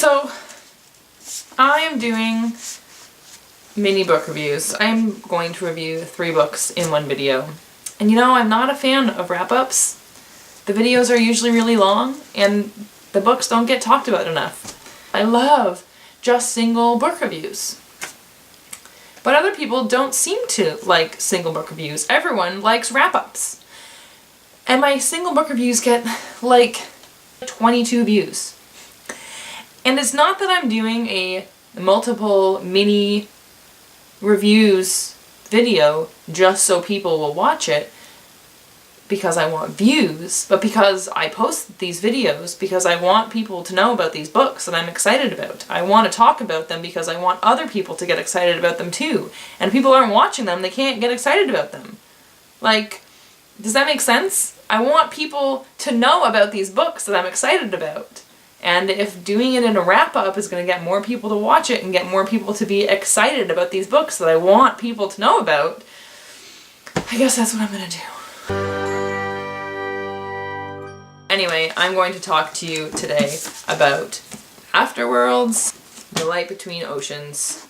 So I am doing mini book reviews. I'm going to review 3 books in one video. And you know, I'm not a fan of wrap-ups. The videos are usually really long and the books don't get talked about enough. I love just single book reviews. But other people don't seem to like single book reviews. Everyone likes wrap-ups. And my single book reviews get like 22 views. And it's not that I'm doing a multiple mini reviews video just so people will watch it because I want views, but because I post these videos because I want people to know about these books that I'm excited about. I want to talk about them because I want other people to get excited about them too. And if people aren't watching them, they can't get excited about them. Like, does that make sense? I want people to know about these books that I'm excited about. And if doing it in a wrap-up is going to get more people to watch it and get more people to be excited about these books that I want people to know about, I guess that's what I'm going to do. Anyway, I'm going to talk to you today about Afterworlds, The Light Between Oceans,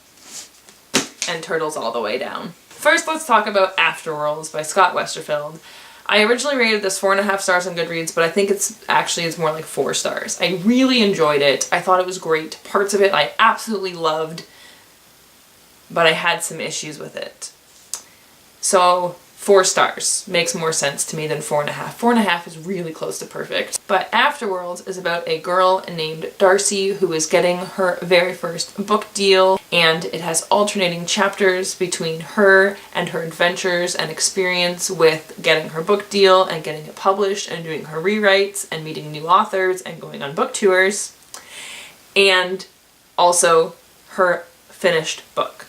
and Turtles All the Way Down. First, let's talk about Afterworlds by Scott Westerfeld. I originally rated this 4.5 stars on Goodreads, but I think it's more like 4 stars. I really enjoyed it. I thought it was great. Parts of it I absolutely loved, but I had some issues with it. So 4 stars makes more sense to me than 4.5. 4.5 is really close to perfect. But Afterworlds is about a girl named Darcy who is getting her very first book deal, and it has alternating chapters between her and her adventures and experience with getting her book deal and getting it published and doing her rewrites and meeting new authors and going on book tours, and also her finished book.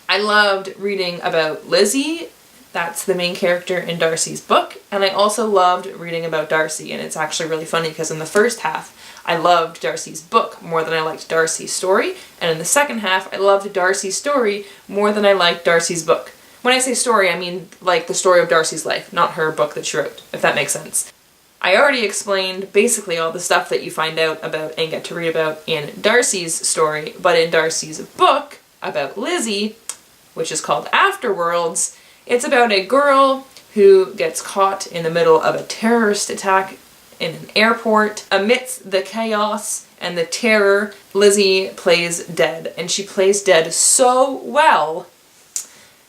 I loved reading about Lizzie. That's the main character in Darcy's book, and I also loved reading about Darcy, and it's actually really funny because in the first half I loved Darcy's book more than I liked Darcy's story, and in the second half I loved Darcy's story more than I liked Darcy's book. When I say story, I mean like the story of Darcy's life, not her book that she wrote, if that makes sense. I already explained basically all the stuff that you find out about and get to read about in Darcy's story, but in Darcy's book about Lizzie, which is called Afterworlds, it's about a girl who gets caught in the middle of a terrorist attack in an airport. Amidst the chaos and the terror, Lizzie plays dead, and she plays dead so well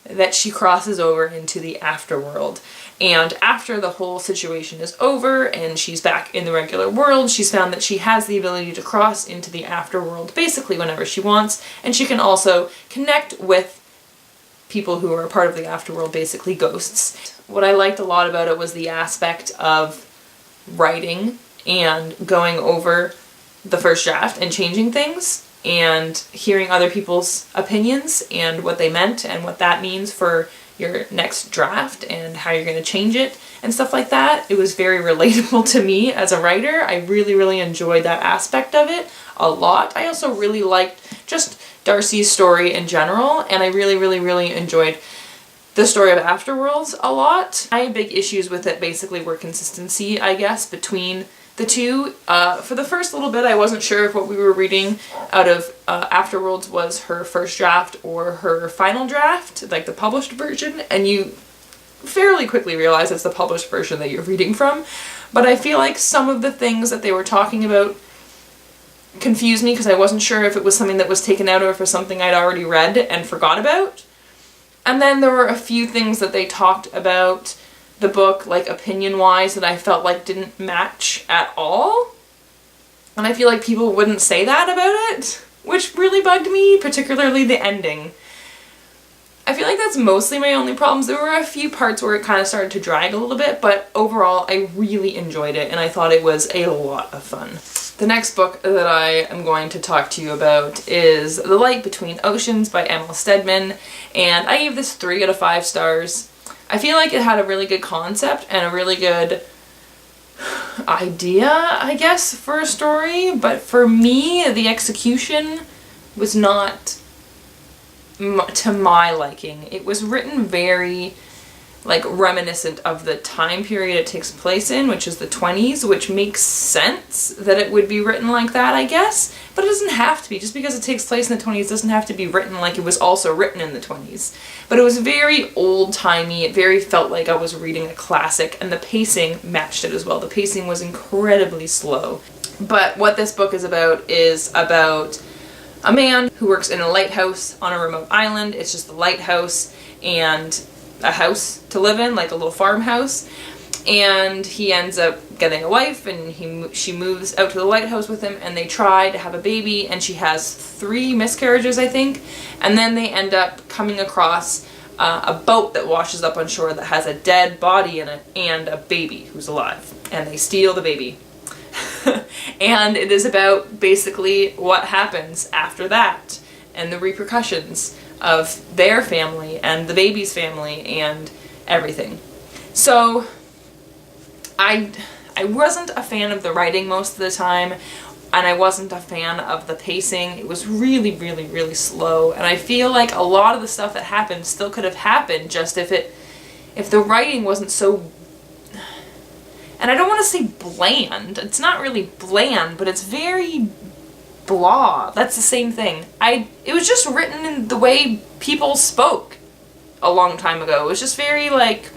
that she crosses over into the afterworld. And after the whole situation is over and she's back in the regular world, she's found that she has the ability to cross into the afterworld basically whenever she wants, and she can also connect with people who are a part of the afterworld, basically ghosts. What I liked a lot about it was the aspect of writing and going over the first draft and changing things and hearing other people's opinions and what they meant and what that means for your next draft and how you're going to change it and stuff like that. It was very relatable to me as a writer. I really, really enjoyed that aspect of it a lot. I also really liked just Darcy's story in general, and I really, really, really enjoyed the story of Afterworlds a lot. I had big issues with it basically were consistency, I guess, between the two. For the first little bit, I wasn't sure if what we were reading out of Afterworlds was her first draft or her final draft, like the published version, and you fairly quickly realize it's the published version that you're reading from. But I feel like some of the things that they were talking about confused me because I wasn't sure if it was something that was taken out or if it was something I'd already read and forgot about. And then there were a few things that they talked about the book, like opinion-wise, that I felt like didn't match at all. And I feel like people wouldn't say that about it, which really bugged me, particularly the ending. I feel like that's mostly my only problems. There were a few parts where it kind of started to drag a little bit, but overall I really enjoyed it and I thought it was a lot of fun. The next book that I am going to talk to you about is The Light Between Oceans by Emil Stedman, and I gave this 3 out of 5 stars. I feel like it had a really good concept and a really good idea, I guess, for a story, but for me, the execution was not to my liking. It was written very like reminiscent of the time period it takes place in, which is the 20s, which makes sense that it would be written like that, I guess. But it doesn't have to be. Just because it takes place in the 20s doesn't have to be written like it was also written in the 20s. But it was very old-timey. It very felt like I was reading a classic, and the pacing matched it as well. The pacing was incredibly slow. But what this book is about a man who works in a lighthouse on a remote island. It's just a lighthouse and a house to live in, like a little farmhouse. And he ends up getting a wife, and she moves out to the lighthouse with him, and they try to have a baby, and she has 3 miscarriages, I think. And then they end up coming across a boat that washes up on shore that has a dead body in it and a baby who's alive. And they steal the baby. And it is about basically what happens after that and the repercussions of their family and the baby's family and everything. So I wasn't a fan of the writing most of the time, and I wasn't a fan of the pacing. It was really, really, really slow, and I feel like a lot of the stuff that happened still could have happened just if the writing wasn't so, and I don't want to say bland. It's not really bland, but it's very blah. That's the same thing. It was just written in the way people spoke a long time ago. It was just very, like,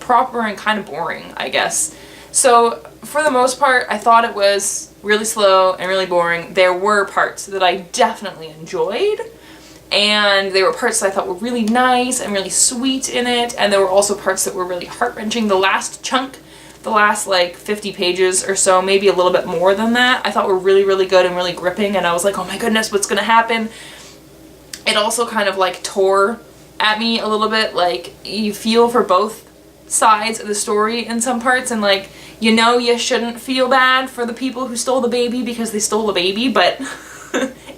proper and kind of boring, I guess. So, for the most part, I thought it was really slow and really boring. There were parts that I definitely enjoyed, and there were parts that I thought were really nice and really sweet in it, and there were also parts that were really heart-wrenching. The last chunk, the last like 50 pages or so, maybe a little bit more than that, I thought were really, really good and really gripping, and I was like, oh my goodness, what's gonna happen? It also kind of like tore at me a little bit. Like, you feel for both sides of the story in some parts, and like, you know, you shouldn't feel bad for the people who stole the baby because they stole the baby, but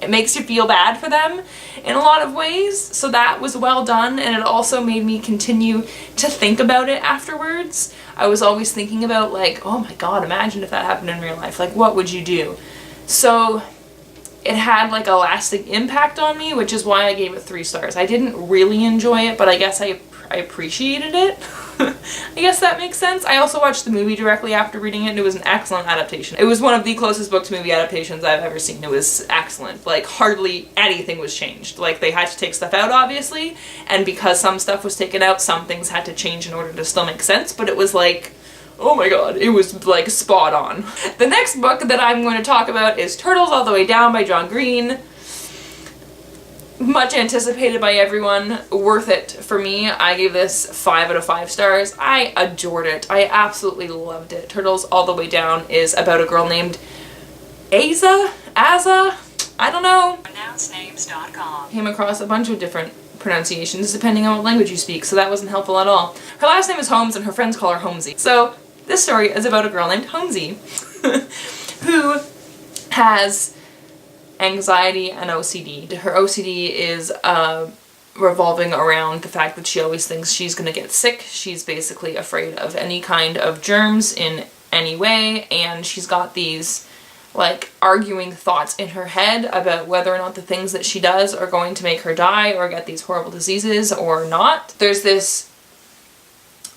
it makes you feel bad for them in a lot of ways. So that was well done, and it also made me continue to think about it afterwards. I was always thinking about, like, oh my god, imagine if that happened in real life. Like, what would you do? So it had like a lasting impact on me, which is why I gave it 3 stars. I didn't really enjoy it, but I guess I appreciated it. I guess that makes sense. I also watched the movie directly after reading it, and it was an excellent adaptation. It was one of the closest book to movie adaptations I've ever seen. It was excellent. Like, hardly anything was changed. Like, they had to take stuff out, obviously, and because some stuff was taken out, some things had to change in order to still make sense, but it was like, oh my god, it was like spot on. The next book that I'm going to talk about is Turtles All the Way Down by John Green. Much anticipated by everyone, worth it for me. I gave this 5 out of 5 stars. I adored it. I absolutely loved it. Turtles All the Way Down is about a girl named Aza? I don't know. AnnounceNames.com. Came across a bunch of different pronunciations depending on what language you speak, so that wasn't helpful at all. Her last name is Holmes, and her friends call her Holmesy. So this story is about a girl named Holmesy who has anxiety and OCD. Her OCD is revolving around the fact that she always thinks she's gonna get sick. She's basically afraid of any kind of germs in any way, and she's got these like arguing thoughts in her head about whether or not the things that she does are going to make her die or get these horrible diseases or not. There's this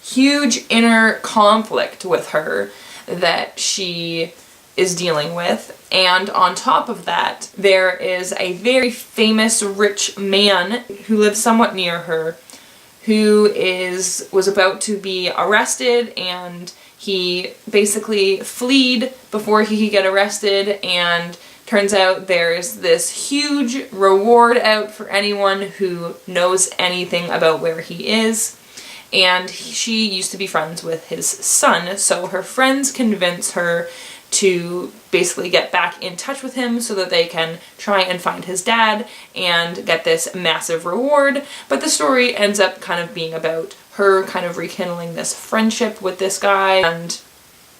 huge inner conflict with her that she is dealing with, and on top of that there is a very famous rich man who lives somewhat near her who was about to be arrested, and he basically fled before he could get arrested, and turns out there's this huge reward out for anyone who knows anything about where he is. And she used to be friends with his son, so her friends convince her to basically get back in touch with him so that they can try and find his dad and get this massive reward. But the story ends up kind of being about her kind of rekindling this friendship with this guy and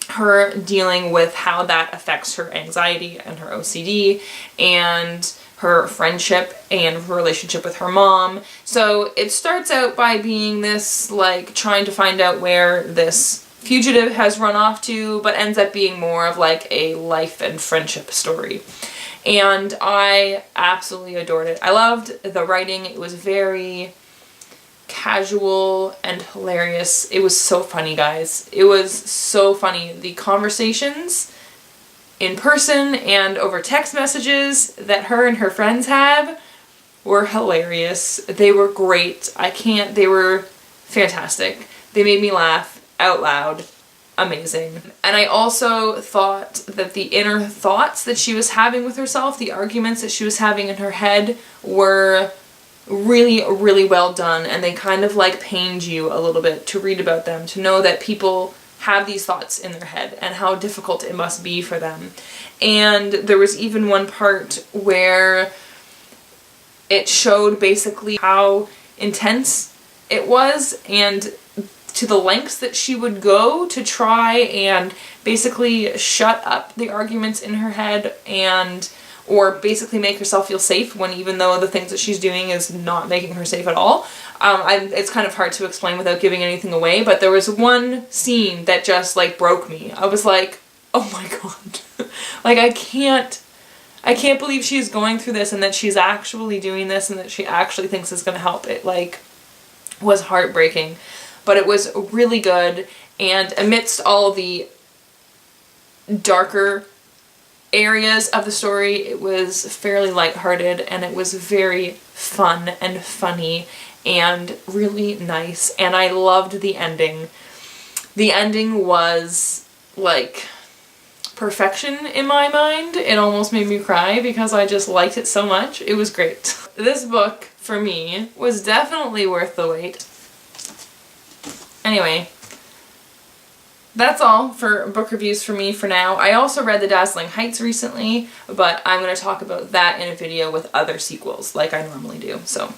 her dealing with how that affects her anxiety and her OCD and her friendship and relationship with her mom. So it starts out by being this, like, trying to find out where this fugitive has run off to, but ends up being more of like a life and friendship story. And I absolutely adored it. I loved the writing. It was very casual and hilarious. It was so funny, guys. It was so funny. The conversations in person and over text messages that her and her friends have were hilarious. They were great. They were fantastic. They made me laugh out loud. Amazing. And I also thought that the inner thoughts that she was having with herself, the arguments that she was having in her head, were really, really well done, and they kind of like pained you a little bit to read about them, to know that people have these thoughts in their head and how difficult it must be for them. And there was even one part where it showed basically how intense it was and to the lengths that she would go to try and basically shut up the arguments in her head or basically make herself feel safe when even though the things that she's doing is not making her safe at all. It's kind of hard to explain without giving anything away, but there was one scene that just like broke me. I was like, oh my god. Like I can't believe she's going through this and that she's actually doing this and that she actually thinks it's gonna help. It like was heartbreaking, but it was really good, and amidst all the darker areas of the story, it was fairly lighthearted, and it was very fun and funny and really nice, and I loved the ending. The ending was like perfection in my mind. It almost made me cry because I just liked it so much. It was great. This book, for me, was definitely worth the wait. Anyway, that's all for book reviews for me for now. I also read The Dazzling Heights recently, but I'm going to talk about that in a video with other sequels like I normally do. So